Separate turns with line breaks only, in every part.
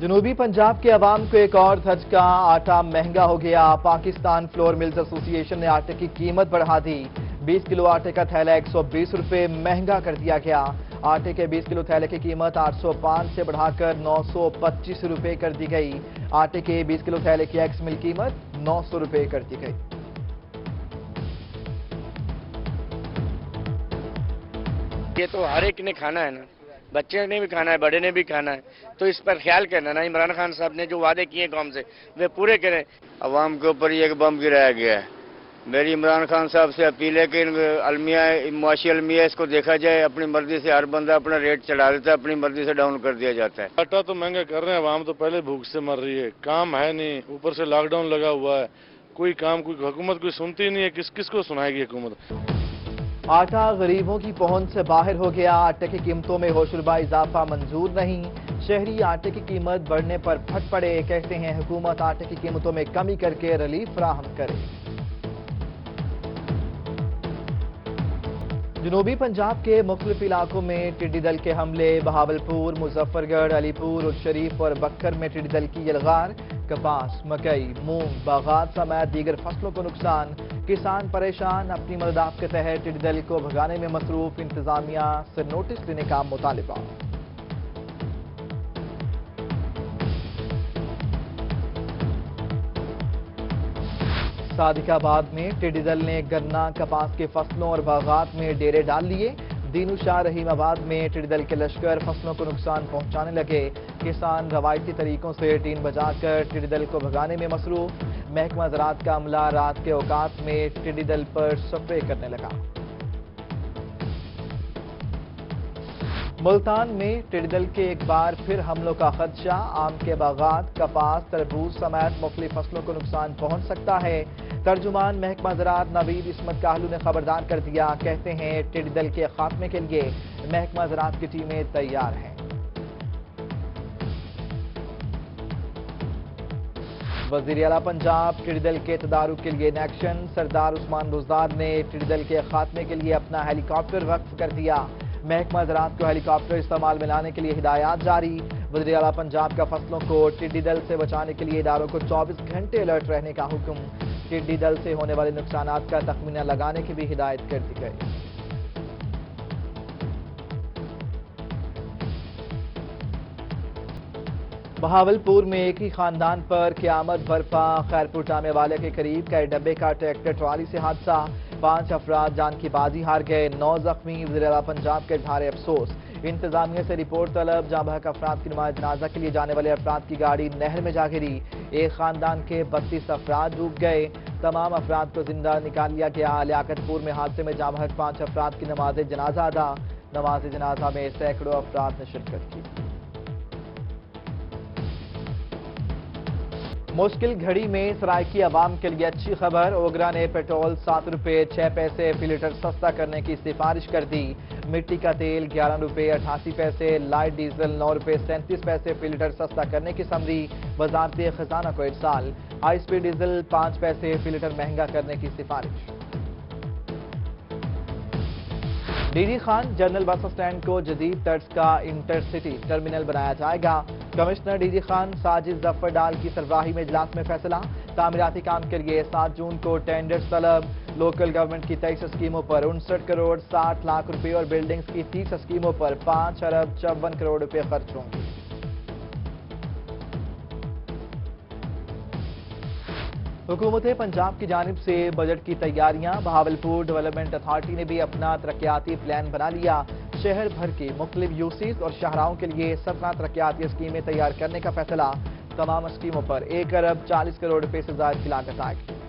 جنوبی پنجاب کے عوام کو ایک اور دھچکا، آٹا مہنگا ہو گیا۔ پاکستان فلور ملز ایسوسی ایشن نے آٹے کی قیمت بڑھا دی۔ 20 کلو آٹے کا تھیلا 120 روپے مہنگا کر دیا گیا۔ آٹے کے 20 کلو تھیلے کی قیمت 805 سے بڑھا کر 925 روپے کر دی گئی۔ آٹے کے 20 کلو تھیلے کی ایکس مل قیمت 900 روپے کر دی گئی۔
یہ تو ہر ایک نے کھانا ہے نا، بچے نے بھی کھانا ہے، بڑے نے بھی کھانا ہے، تو اس پر خیال کرنا نا۔ عمران خان صاحب نے جو وعدے کیے قوم سے وہ پورے کریں۔
عوام کے اوپر یہ ایک بم گرایا گیا ہے۔ میری عمران خان صاحب سے اپیل ہے کہ معاشی المیہ اس کو دیکھا جائے۔ اپنی مرضی سے ہر بندہ اپنا ریٹ چڑھا دیتا ہے، اپنی مرضی سے ڈاؤن کر دیا جاتا ہے۔
آٹا تو مہنگا کر رہے ہیں، عوام تو پہلے بھوک سے مر رہی ہے، کام ہے نہیں، اوپر سے لاک ڈاؤن لگا ہوا ہے، کوئی کام کوئی حکومت کوئی سنتی نہیں ہے، کس کو سنائے گی حکومت؟
آٹا غریبوں کی پہنچ سے باہر ہو گیا۔ آٹے کی قیمتوں میں ہوشربا اضافہ منظور نہیں۔ شہری آٹے کی قیمت بڑھنے پر پھٹ پڑے، کہتے ہیں حکومت آٹے کی قیمتوں میں کمی کر کے ریلیف فراہم کرے۔ جنوبی پنجاب کے مختلف علاقوں میں ٹڈی دل کے حملے۔ بہاولپور، مظفر گڑھ، علی پور، الشریف اور بکر میں ٹڈی دل کی یلغار۔ کپاس، مکئی، مونگ، باغات سمیت دیگر فصلوں کو نقصان۔ کسان پریشان، اپنی مدد آپ کے تحت ٹڈی دل کو بھگانے میں مصروف۔ انتظامیہ سے نوٹس لینے کا مطالبہ۔ صادق آباد میں ٹڈی دل نے گنا، کپاس کے فصلوں اور باغات میں ڈیرے ڈال لیے۔ دینو شاہ رحیم آباد میں ٹڈی دل کے لشکر فصلوں کو نقصان پہنچانے لگے۔ کسان روایتی طریقوں سے ٹین بجا کر ٹڈی دل کو بھگانے میں مصروف۔ محکمہ زراعت کا عملہ رات کے اوقات میں ٹڈی دل پر سپرے کرنے لگا۔ ملتان میں ٹڈی دل کے ایک بار پھر حملوں کا خدشہ۔ آم کے باغات، کپاس، تربوز سمیت مختلف فصلوں کو نقصان پہنچ سکتا ہے۔ ترجمان محکمہ زراعت نوید عصمت کاہلو نے خبردار کر دیا، کہتے ہیں ٹڈی دل کے خاتمے کے لیے محکمہ زراعت کی ٹیمیں تیار ہیں۔ وزیر اعلیٰ پنجاب ٹڈی دل کے تدارک کے لیے ان ایکشن۔ سردار عثمان بزدار نے ٹڈی دل کے خاتمے کے لیے اپنا ہیلی کاپٹر وقف کر دیا۔ محکمہ زراعت کو ہیلی کاپٹر استعمال میں لانے کے لیے ہدایات جاری۔ وزیر اعلیٰ پنجاب کا فصلوں کو ٹڈی دل سے بچانے کے لیے اداروں کو 24 گھنٹے الرٹ رہنے کا حکم۔ ٹڈی دل سے ہونے والے نقصانات کا تخمینہ لگانے کی بھی ہدایت کر دی گئی۔ بہاولپور میں ایک ہی خاندان پر قیامت برپا۔ خیرپور جامع والے کے قریب کئی ڈبے کا ٹریکٹر ٹرالی سے حادثہ۔ 5 افراد جان کی بازی ہار گئے، 9 زخمی۔ وزیر اعلیٰ پنجاب کے اظہار افسوس۔ انتظامیہ سے رپورٹ طلب۔ جاں بحق افراد کی نمائش جنازہ کے لیے جانے والے افراد کی گاڑی نہر میں جا گری۔ ایک خاندان کے 32 افراد ڈوب گئے، تمام افراد کو زندہ نکال لیا گیا۔ لیاقت پور میں حادثے میں جاں بحق 5 افراد کی نماز جنازہ ادا۔ نماز جنازہ میں سینکڑوں افراد نے شرکت کی۔ مشکل گھڑی میں سرائیکی عوام کے لیے اچھی خبر۔ اوگرا نے پیٹرول 7 روپے 6 پیسے فی لیٹر سستا کرنے کی سفارش کر دی۔ مٹی کا تیل 11 روپے 88 پیسے، لائٹ ڈیزل 9 روپے 37 پیسے فی لیٹر سستا کرنے کی سمری وزارت خزانہ کو ارسال۔ ہائی سپیڈ ڈیزل 5 پیسے فی لیٹر مہنگا کرنے کی سفارش۔ D D Khan general bus stand کو جدید طرز کا انٹر سٹی ٹرمینل بنایا جائے گا۔ کمشنر ڈی ڈی خان ساجد ظفر ڈال کی سربراہی میں اجلاس میں فیصلہ۔ تعمیراتی کام کے لیے 7 جون کو ٹینڈرز طلب۔ لوکل گورنمنٹ کی 23 اسکیموں پر 59 کروڑ 60 لاکھ روپے اور بلڈنگز کی 30 اسکیموں پر 5 ارب 54 کروڑ روپے خرچ ہوں گے۔ حکومت پنجاب کی جانب سے بجٹ کی تیاریاں۔ بہاولپور ڈیولپمنٹ اتھارٹی نے بھی اپنا ترقیاتی پلان بنا لیا۔ شہر بھر کی مختلف یوسیز اور شاہراہوں کے لیے 17 ترقیاتی اسکیمیں تیار کرنے کا فیصلہ۔ تمام اسکیموں پر 1 ارب 40 کروڑ روپے سے زائد کی لاگت آئے گی۔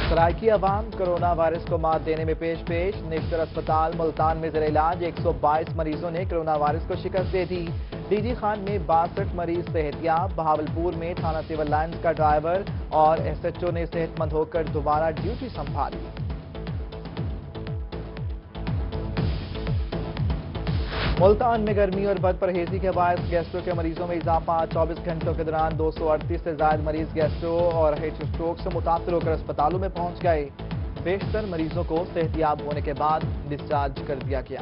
سرائیکی عوام کرونا وائرس کو مات دینے میں پیش۔ نشتر اسپتال ملتان میں زیر علاج 122 مریضوں نے کرونا وائرس کو شکست دے دی۔ ڈی ڈی خان میں 62 مریض صحتیاب۔ بہاولپور میں تھانہ سول لائنز کا ڈرائیور اور ایس ایچ او نے صحت مند ہو کر دوبارہ ڈیوٹی سنبھالی۔ ملتان میں گرمی اور بد پرہیزی کے باعث گیسٹرو کے مریضوں میں اضافہ۔ 24 گھنٹوں کے دوران 238 سے زائد مریض گیسٹرو اور ہیٹ اسٹروک سے متاثر ہو کر اسپتالوں میں پہنچ گئے۔ بیشتر مریضوں کو صحتیاب ہونے کے بعد ڈسچارج کر دیا گیا۔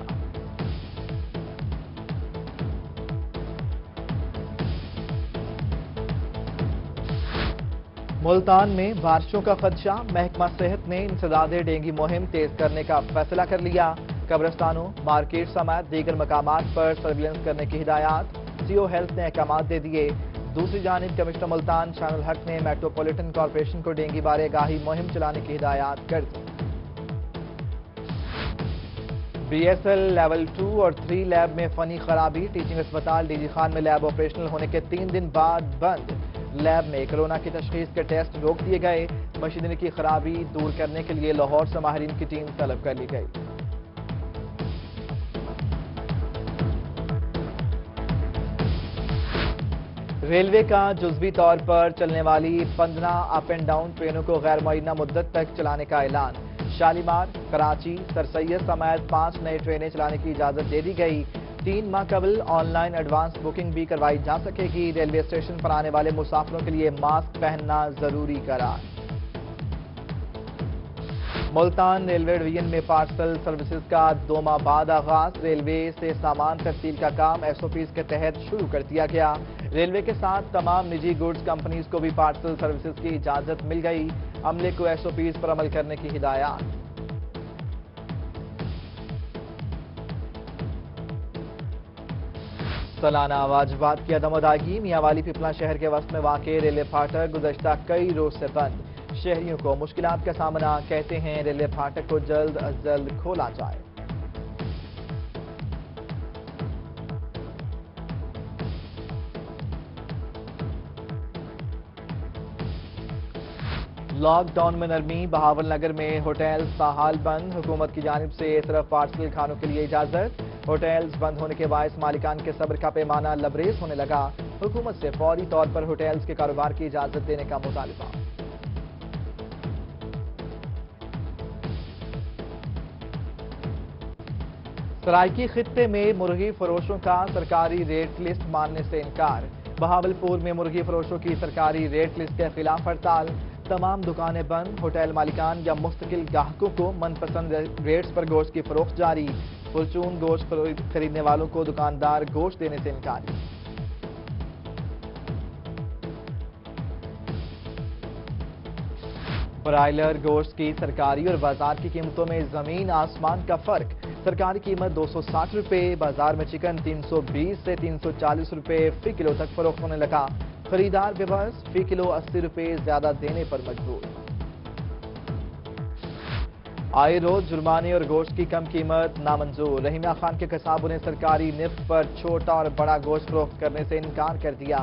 ملتان میں بارشوں کا خدشہ، محکمہ صحت نے انسداد ڈینگی مہم تیز کرنے کا فیصلہ کر لیا۔ قبرستانوں، مارکیٹ سمیت دیگر مقامات پر سرویلنس کرنے کی ہدایات، سی او ہیلتھ نے احکامات دے دیے۔ دوسری جانب کمشنر ملتان شان الحق نے میٹروپولیٹن کارپوریشن کو ڈینگی بارے آگاہی مہم چلانے کی ہدایات کر دی۔ بی ایس ایل لیول 2 اور 3 لیب میں فنی خرابی، ٹیچنگ اسپتال ڈی جی خان میں لیب آپریشنل ہونے کے 3 دن بعد بند۔ لیب میں کرونا کی تشخیص کے ٹیسٹ روک دیے گئے۔ مشینری کی خرابی دور کرنے کے لیے لاہور سے ماہرین کی ٹیم طلب کر لی گئی۔ ریلوے کا جزوی طور پر چلنے والی 15 اپ اینڈ ڈاؤن ٹرینوں کو غیر معینہ مدت تک چلانے کا اعلان۔ شالیمار، کراچی، سر سید سمیت 5 نئی ٹرینیں چلانے کی اجازت دے دی گئی۔ 3 ماہ قبل آن لائن ایڈوانس بکنگ بھی کروائی جا سکے گی۔ ریلوے اسٹیشن پر آنے والے مسافروں کے لیے ماسک پہننا ضروری قرار۔ ملتان ریلوے ڈویژن میں پارسل سروسز کا 2 ماہ بعد آغاز۔ ریلوے سے سامان ترسیل کا کام ایس او پیز کے تحت شروع کر دیا گیا۔ ریلوے کے ساتھ تمام نجی گوڈز کمپنیز کو بھی پارسل سروسز کی اجازت مل گئی۔ عملے کو ایس او پیز پر عمل کرنے کی ہدایات۔ سالانہ واجبات کی عدم ادائیگی، میاں والی پپلا شہر کے وسط میں واقع ریلوے پھاٹک گزشتہ کئی روز سے بند۔ شہریوں کو مشکلات کا سامنا، کہتے ہیں ریلوے پھاٹک کو جلد از جلد کھولا جائے۔ لاک ڈاؤن میں نرمی، بہاول نگر میں ہوٹل تاحال بند۔ حکومت کی جانب سے صرف پارسل کھانوں کے لیے اجازت۔ ہوٹلز بند ہونے کے باعث مالکان کے صبر کا پیمانہ لبریز ہونے لگا۔ حکومت سے فوری طور پر ہوٹلز کے کاروبار کی اجازت دینے کا مطالبہ۔ سرائکی خطے میں مرغی فروشوں کا سرکاری ریٹ لسٹ ماننے سے انکار۔ بہاولپور میں مرغی فروشوں کی سرکاری ریٹ لسٹ کے خلاف ہڑتال۔ تمام دکانیں بند، ہوٹل مالکان یا مستقل گاہکوں کو من پسند ریٹس پر گوشت کی فروخت جاری۔ پرچون گوشت خریدنے والوں کو دکاندار گوشت دینے سے انکاری۔ برائلر گوشت کی سرکاری اور بازار کی قیمتوں میں زمین آسمان کا فرق۔ سرکاری قیمت 260 روپے، بازار میں چکن 320 سے 340 روپے فی کلو تک فروخت ہونے لگا۔ خریدار بے بس، فی کلو 80 روپے زیادہ دینے پر مجبور۔ آئے روز جرمانے اور گوشت کی کم قیمت نامنظور۔ رحیمیہ خان کے قصابوں نے سرکاری نرخ پر چھوٹا اور بڑا گوشت فروخت کرنے سے انکار کر دیا۔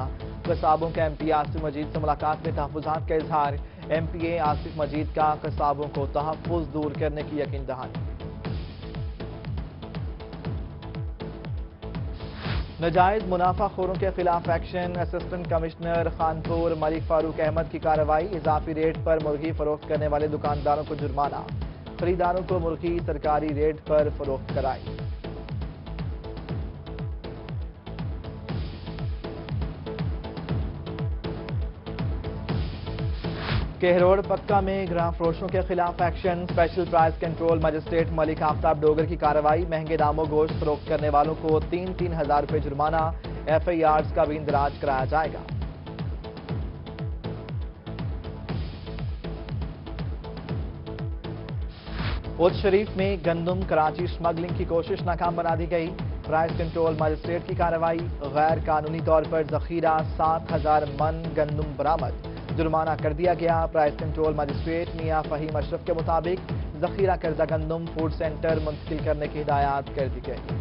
قصابوں کا ایم پی آصف مجید سے ملاقات میں تحفظات کا اظہار۔ ایم پی اے آصف مجید کا قصابوں کو تحفظ دور کرنے کی یقین دہانی۔ ناجائز منافع خوروں کے خلاف ایکشن، اسسٹنٹ کمشنر خانپور ملک فاروق احمد کی کارروائی۔ اضافی ریٹ پر مرغی فروخت کرنے والے دکانداروں کو جرمانہ، خریداروں کو مرغی سرکاری ریٹ پر فروخت کرائی۔ کہروڑ پکا میں گراں فروشوں کے خلاف action, special price control magistrate Malik Aftab Dogar کی کارروائی۔ مہنگے داموں گوشت فروخت کرنے والوں کو 3-3 ہزار روپے جرمانہ، ایف آئی آرز کا بھی اندراج کرایا جائے گا۔ اودھ شریف میں گندم کراچی اسمگلنگ کی کوشش ناکام بنا دی گئی۔ پرائز کنٹرول مجسٹریٹ کی کارروائی، غیر قانونی طور پر ذخیرہ 7000 من گندم برآمد، جرمانہ کر دیا گیا۔ پرائز کنٹرول مجسٹریٹ میاں فہیم اشرف کے مطابق ذخیرہ کردہ گندم فوڈ سینٹر منتقل کرنے کی ہدایات کر دی گئی۔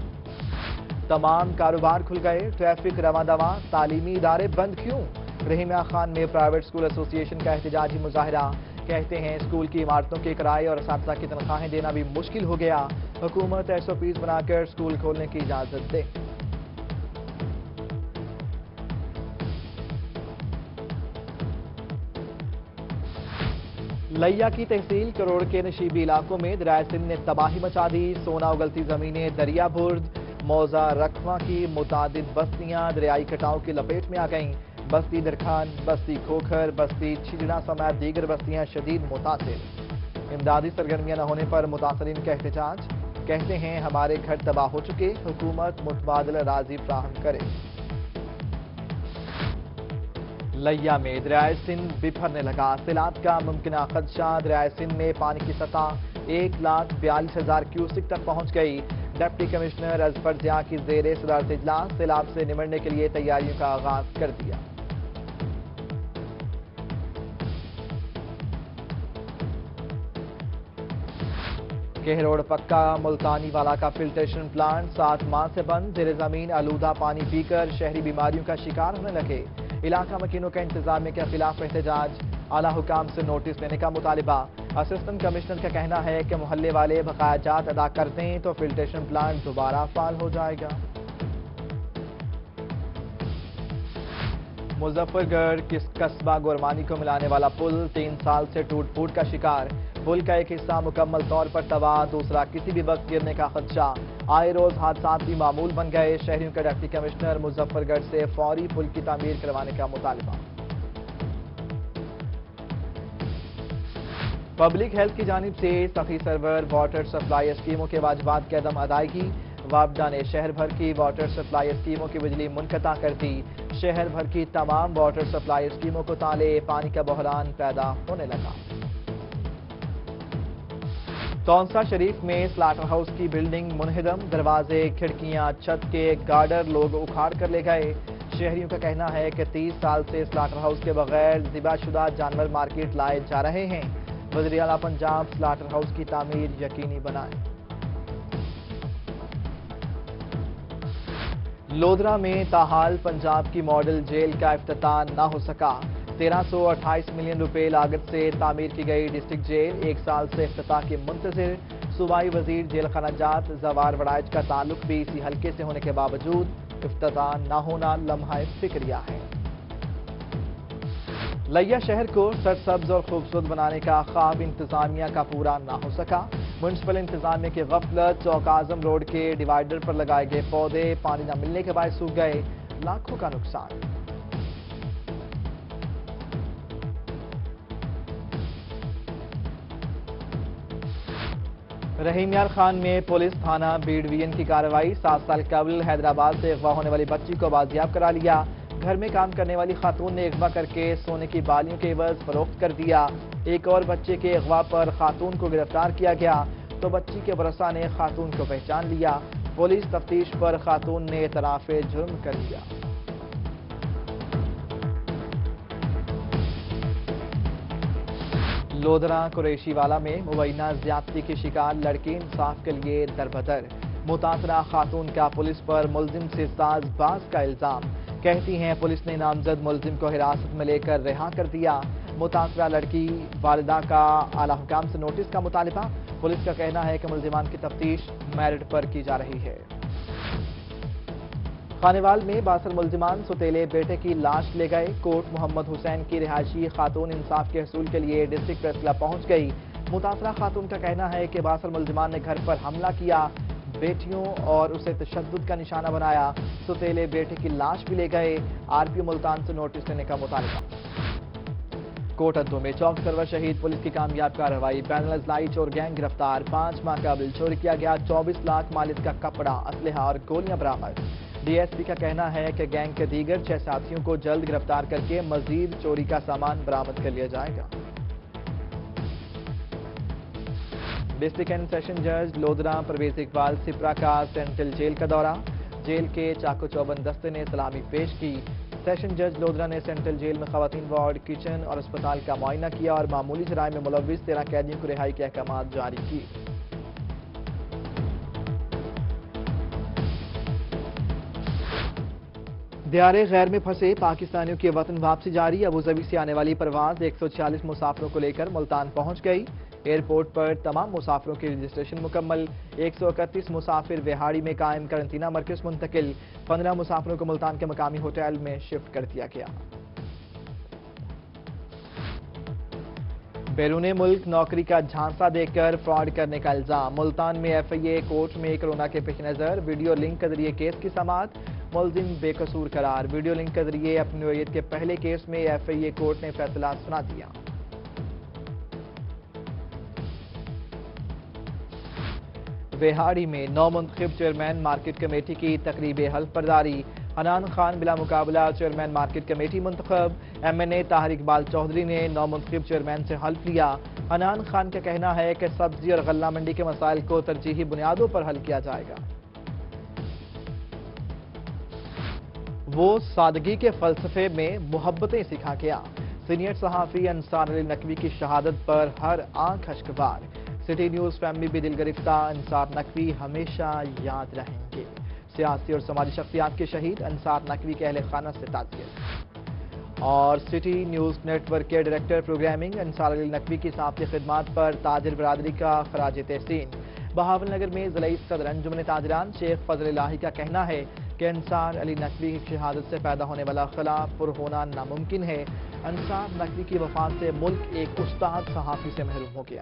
تمام کاروبار کھل گئے، ٹریفک رواں دواں، تعلیمی ادارے بند کیوں؟ رحیمیہ خان میں پرائیویٹ اسکول ایسوسی ایشن کا احتجاجی مظاہرہ۔ کہتے ہیں اسکول کی عمارتوں کے کرائے اور اساتذہ کی تنخواہیں دینا بھی مشکل ہو گیا۔ حکومت ایس او پیز بنا کر اسکول کھولنے کی اجازت دے۔ لیا کی تحصیل کروڑ کے نشیبی علاقوں میں دریائے سندھ نے تباہی مچا دی۔ سونا اگلتی زمینیں دریا برد، موزہ رکھواں کی متعدد بستیاں دریائی کٹاؤ کی لپیٹ میں آ گئیں۔ بستی درخان، بستی کھوکھر، بستی چھجڑا سمیت دیگر بستیاں شدید متاثر۔ امدادی سرگرمیاں نہ ہونے پر متاثرین کا احتجاج، کہتے ہیں ہمارے گھر تباہ ہو چکے، حکومت متبادل اراضی فراہم کرے۔ لیا میں دریائے سندھ بپھرنے لگا، سیلاب کا ممکنہ خدشہ، دریائے سندھ میں پانی کی سطح 1,42,000 کیوسک تک پہنچ گئی۔ ڈپٹی کمشنر اظفر ضیاء کی زیر صدارت اجلاس، سیلاب سے نمٹنے کے لیے تیاریوں کا آغاز کر دیا۔ کیہ روڈ پکا، ملتانی والا کا فلٹریشن پلانٹ 7 ماہ سے بند، زیر زمین آلودہ پانی پی کر شہری بیماریوں کا شکار ہونے لگے۔ علاقہ مکینوں کا انتظامیہ کے خلاف احتجاج، اعلیٰ حکام سے نوٹس لینے کا مطالبہ۔ اسسٹنٹ کمشنر کا کہنا ہے کہ محلے والے بقایا جات ادا کر دیں تو فلٹریشن پلانٹ دوبارہ فعال ہو جائے گا۔ مظفر گڑھ قصبہ گورمانی کو ملانے والا پل 3 سال سے ٹوٹ پھوٹ کا شکار، پل کا ایک حصہ مکمل طور پر تباہ، دوسرا کسی بھی وقت گرنے کا خدشہ۔ آئے روز حادثات بھی معمول بن گئے، شہریوں کا ڈپٹی کمشنر مظفر گڑھ سے فوری پل کی تعمیر کروانے کا مطالبہ۔ پبلک ہیلتھ کی جانب سے سخی سرور واٹر سپلائی اسکیموں کے واجبات کی عدم ادائیگی، وابڈا نے شہر بھر کی واٹر سپلائی اسکیموں کی بجلی منقطع کر دی، شہر بھر کی تمام واٹر سپلائی اسکیموں کو تالے، پانی کا بحران پیدا ہونے لگا۔ تونسا شریف میں سلاٹر ہاؤس کی بلڈنگ منہدم، دروازے، کھڑکیاں، چھت کے گارڈر لوگ اکھاڑ کر لے گئے۔ شہریوں کا کہنا ہے کہ 30 سال سے سلاٹر ہاؤس کے بغیر ذبح شدہ جانور مارکیٹ لائے جا رہے ہیں، وزیر اعلیٰ پنجاب سلاٹر ہاؤس کی تعمیر یقینی بنائیں۔ لودھرا میں تاحال پنجاب کی ماڈل جیل کا افتتاح نہ ہو سکا، 1328 ملین روپے لاگت سے تعمیر کی گئی ڈسٹرکٹ جیل 1 سال سے افتتاح کے منتظر، صوبائی وزیر جیل خانہ جات زوار وڑائچ کا تعلق بھی اسی حلقے سے ہونے کے باوجود افتتاح نہ ہونا لمحہ فکریہ ہے۔ لیا شہر کو سرسبز اور خوبصورت بنانے کا خواب انتظامیہ کا پورا نہ ہو سکا، میونسپل انتظامیہ کی غفلت، چوک اعظم روڈ کے ڈیوائیڈر پر لگائے گئے پودے پانی نہ ملنے کے باعث سوکھ گئے، لاکھوں کا نقصان۔ رحیم یار خان میں پولیس تھانہ بیڑ وین کی کارروائی، 7 سال قبل حیدرآباد سے اغوا ہونے والی بچی کو بازیاب کرا لیا، گھر میں کام کرنے والی خاتون نے اغوا کر کے سونے کی بالیوں کے عوض فروخت کر دیا۔ ایک اور بچے کے اغوا پر خاتون کو گرفتار کیا گیا تو بچی کے ورثاء نے خاتون کو پہچان لیا، پولیس تفتیش پر خاتون نے اعتراف جرم کر دیا۔ لودھرا قریشی والا میں مبینہ زیادتی کی شکار لڑکی انصاف کے لیے دربدر، متاثرہ خاتون کا پولیس پر ملزم سے ساز باز کا الزام، کہتی ہیں پولیس نے نامزد ملزم کو حراست میں لے کر رہا کر دیا، متاثرہ لڑکی والدہ کا اعلیٰ حکام سے نوٹس کا مطالبہ، پولیس کا کہنا ہے کہ ملزمان کی تفتیش میرٹ پر کی جا رہی ہے۔ خانیوال میں 62 ملزمان سوتیلے بیٹے کی لاش لے گئے، کوٹ محمد حسین کی رہائشی خاتون انصاف کے حصول کے لیے ڈسٹرکٹ پریس کلب پہنچ گئی، متاثرہ خاتون کا کہنا ہے کہ 62 ملزمان نے گھر پر حملہ کیا، بیٹیوں اور اسے تشدد کا نشانہ بنایا، سوتیلے بیٹے کی لاش بھی لے گئے، RPO ملتان سے نوٹس لینے کا مطالبہ۔ کوٹ ادو میں چوک سرور شہید پولیس کی کامیاب کارروائی، بین الاضلاعی چور گینگ گرفتار، 5 ماہ قبل چوری کیا گیا 24 لاکھ مالیت کا کپڑا، اسلحہ اور گولیاں برآمد، DSP کا کہنا ہے کہ گینگ کے دیگر 6 ساتھیوں کو جلد گرفتار کر کے مزید چوری کا سامان برآمد کر لیا جائے گا۔ ڈسٹرکٹ اینڈ سیشن جج لودھرا پرویز اقبال سپرا کا سینٹرل جیل کا دورہ، جیل کے چاقو چوبند دستے نے سلامی پیش کی، سیشن جج لودھرا نے سینٹرل جیل میں خواتین وارڈ، کچن اور اسپتال کا معائنہ کیا اور معمولی جرائم میں ملوث 13 قیدیوں کو رہائی کے احکامات جاری کیے۔ دیار غیر میں پھنسے پاکستانیوں کی وطن واپسی جاری، ابوظبی سے آنے والی پرواز 146 مسافروں کو لے کر ملتان پہنچ گئی، ایئرپورٹ پر تمام مسافروں کی رجسٹریشن مکمل، 131 مسافر وہاڑی میں قائم قرنطینہ مرکز منتقل، 15 مسافروں کو ملتان کے مقامی ہوٹل میں شفٹ کر دیا گیا۔ بیرون ملک نوکری کا جھانسا دے کر فراڈ کرنے کا الزام، ملتان میں FIA کورٹ میں کورونا کے پیش نظر ویڈیو لنک کے ذریعے کیس کی سماعت، ملزم بے قصور قرار، ویڈیو لنک کے ذریعے اپنی نوعیت کے پہلے کیس میں FIA کورٹ نے فیصلہ سنا دیا۔ وہاڑی میں نو منتخب چیئرمین مارکیٹ کمیٹی کی تقریب حلف برداری، حنان خان بلا مقابلہ چیئرمین مارکیٹ کمیٹی منتخب MNA طاہر اقبال چودھری نے نومنتخب چیئرمین سے حلف لیا حنان خان کا کہنا ہے کہ سبزی اور غلہ منڈی کے مسائل کو ترجیحی بنیادوں پر حل کیا جائے گا۔ وہ سادگی کے فلسفے میں محبتیں سکھا گیا، سینئر صحافی انصار علی نقوی کی شہادت پر ہر آنکھ اشکبار، سٹی نیوز فیملی بھی دل گرفتہ، انصار نقوی ہمیشہ یاد رہیں گے، سیاسی اور سماجی شخصیات کے شہید انصار نقوی کے اہل خانہ سے تعزیت۔ اور سٹی نیوز نیٹ ورک کے ڈائریکٹر پروگرامنگ انصار علی نقوی کی صحافتی خدمات پر تاجر برادری کا خراج تحسین۔ بہاول نگر میں ضلعی صدر انجمن تاجران شیخ فضل الہی کا کہنا ہے کہ انصار علی نقوی کی شہادت سے پیدا ہونے والا خلا پر ہونا ناممکن ہے۔ انصار نقوی کی وفات سے ملک ایک استاد صحافی سے محروم ہو گیا۔